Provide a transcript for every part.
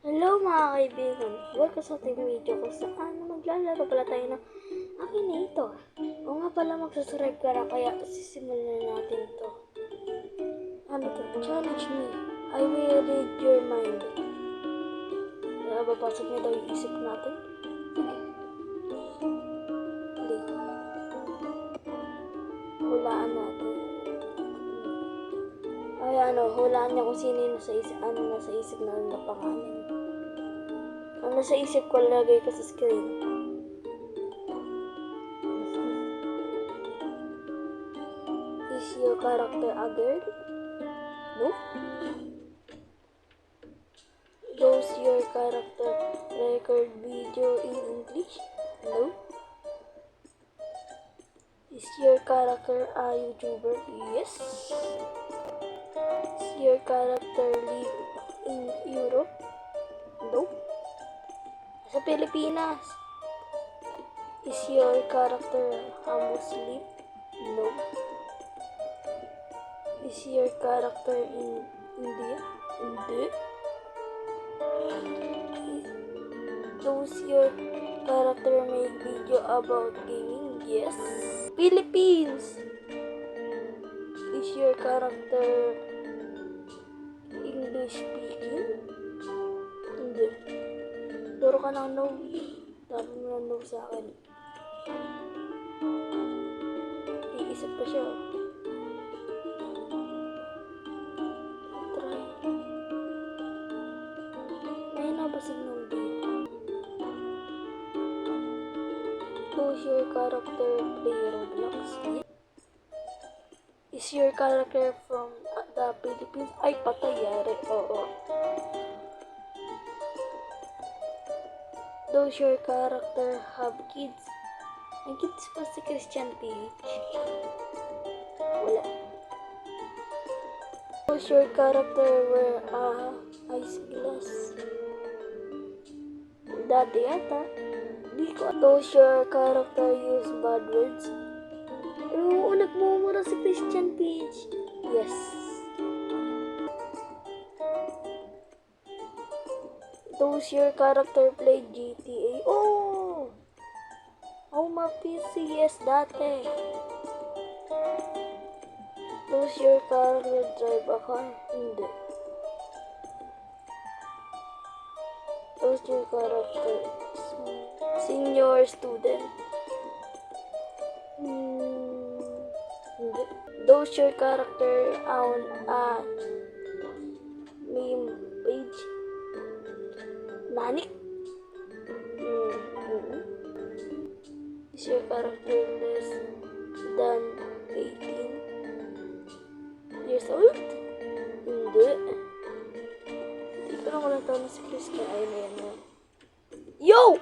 Hello mga kaibigan! Welcome sa ating video kung saan maglalaro pala tayo ng Akinator. O nga pala magsusubscribe ka na kaya sisimulan na natin to. Ano to? Challenge me. I will read your mind. Babasag niya daw yung isip natin. Sige. Hindi. Hulaan natin. Ay hulaan niya kung sino yung nasa isip na pangalan. Ang nasa isip ko, lagay ko sa screen. Is your character a girl? No? Does your character record video in English? No? Is your character a YouTuber? Yes. Is your character live in Europe? No. Sa Pilipinas. Is your character a Muslim? No. Is your character in India? Hindi. Does your character make video about gaming? Yes. Philippines. Is your character English speaking? Hindi. Puro ka ng no. Dami mo ng no sa akin. Iisip pa siya. Try. May nabasig ng D. Does your character play Roblox? Is your character from the Philippines? Ay, patay yari. Oo. Does your character have kids? May kids pa si Christian PH. Wala. Does your character wear ice glass? Dati yata. Di ko. Does your character use bad words? Oo, nagmumura si Christian PH. Yes. Does your character play GTA? Oh! PC, yes, dati. Does your character drive a car? Hindi. Does your character senior student? Hindi. Does your character own a meme page? Nanik? Is your character less than 18 years old? Hindi. Hindi ko lang walang taon na si Chris kaya ayun na yan na. Yo!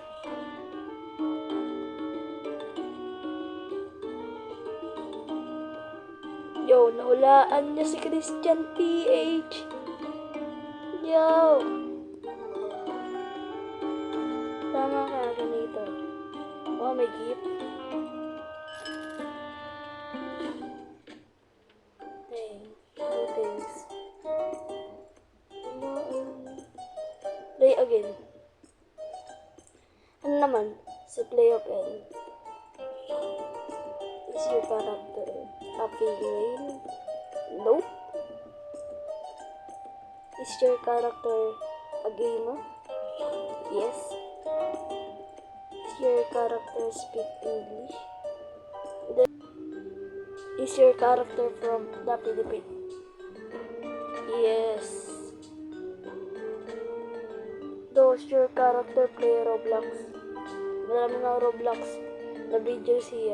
Yo, nahulaan niya si Christian PH. Yo! Tama ka, ganito. Oh, may gift. Thanks. Play again. Ano naman? Si Play of L. Is your character a female? Nope. Is your character a gamer? Yes. Is your character speak English? Is your character from the Philippines? Yes. Does your character play Roblox? Marami na Roblox na video si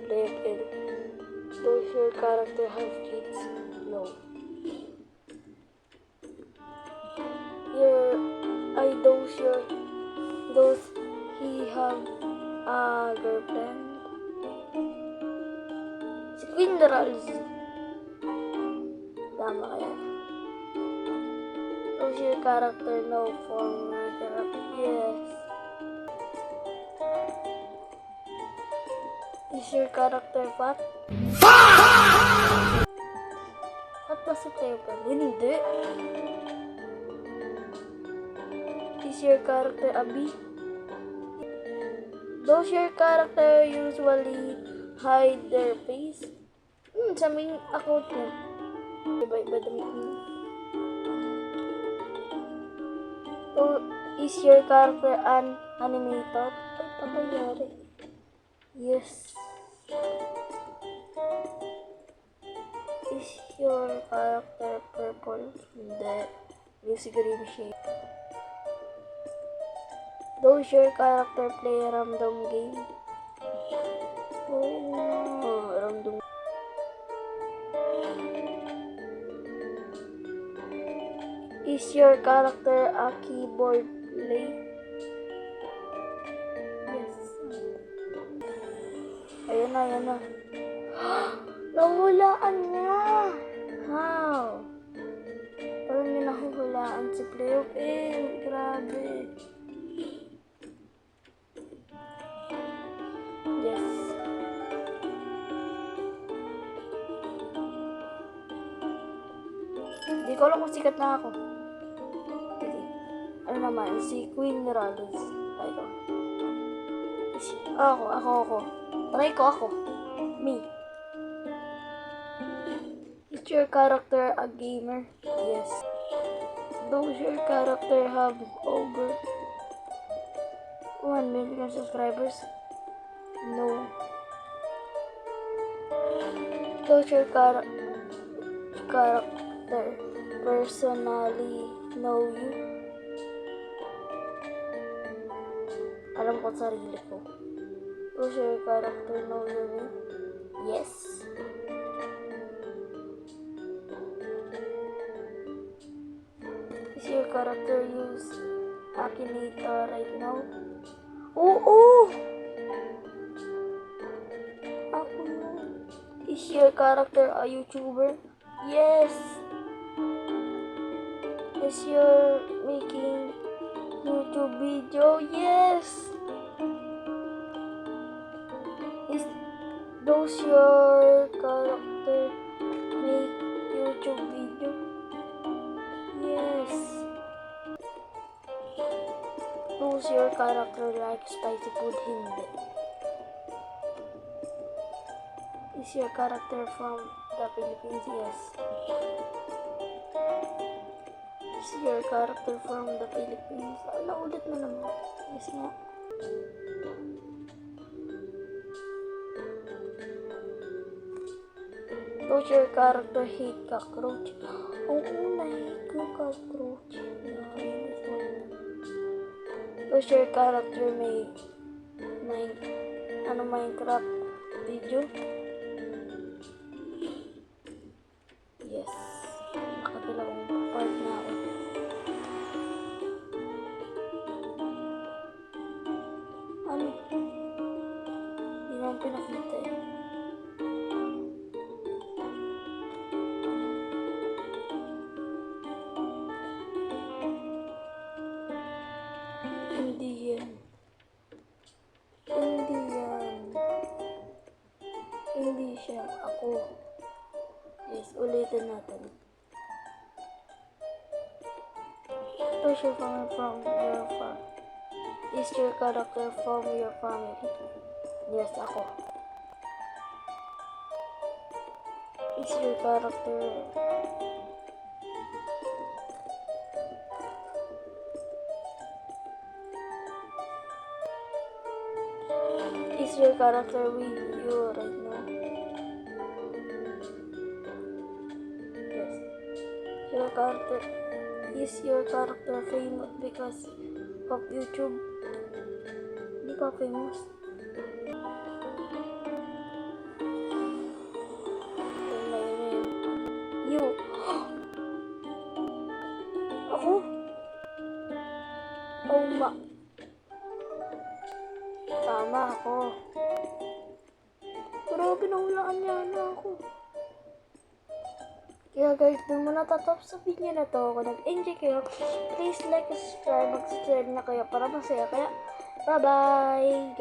Play FL. Does your character have kids? No. Does he have a girlfriend? Si Queen Darals. Tama kaya. Does your character know form therapy? Yes. Is your character fat? Fat pa si Cleopatra? Hindi. Is your character a bee? Does your character usually hide their face? Sa main account niya. Iba-iba damit niya. So, is your character an animator? Ay, pangyayari. Yes. Is your character purple? Hindi. Music green shade. Does your character play a random game? Oh, random. Is your character a keyboard play? Yes. Ayan na. Nahulaan niya! How? Parang niya nahuhulaan si Play of M. Grabe. Yes. Hindi ko alam kung sikat na ako. Ano naman, si Queen Rollins. Ito. Ako. Try ko ako. Me. Is your character a gamer? Yes. Does your character have over 1 million subscribers? No. Does your character personally know you? Alam ko sarili ko. Does your character know your name? Yes. Is your character use Akinator right now? Oo! Ako yun. Is your character a YouTuber? Yes! Is your making YouTube video? Yes! Does your character make YouTube video? Yes. Does your character like spicy food? Hindi. Is your character from the Philippines? Yes. Is your character from the Philippines? Naulit na naman. Yes nga. Does your character hate cockroach? Oo, na-hate ko cockroach. Does your character make Minecraft video? Yes. Nakadalawang part na ako. Ano? Hindi naman pinakita eh. Hindi siya. Ako. Yes, ulitin natin. Does your family from your family? Is your character from your family? Yes, ako. Is your character Is your character with you right now? Yes. Is your character famous because of YouTube? Hindi pa famous. You. Ako? Oh, tama ako. Grabe, nahulaan niya na ako. Kaya guys, dun mo natatap sa video na to. Kung nag-enjoy kayo, please like and subscribe. Mag-subscribe na kayo para masaya. Kaya, bye-bye!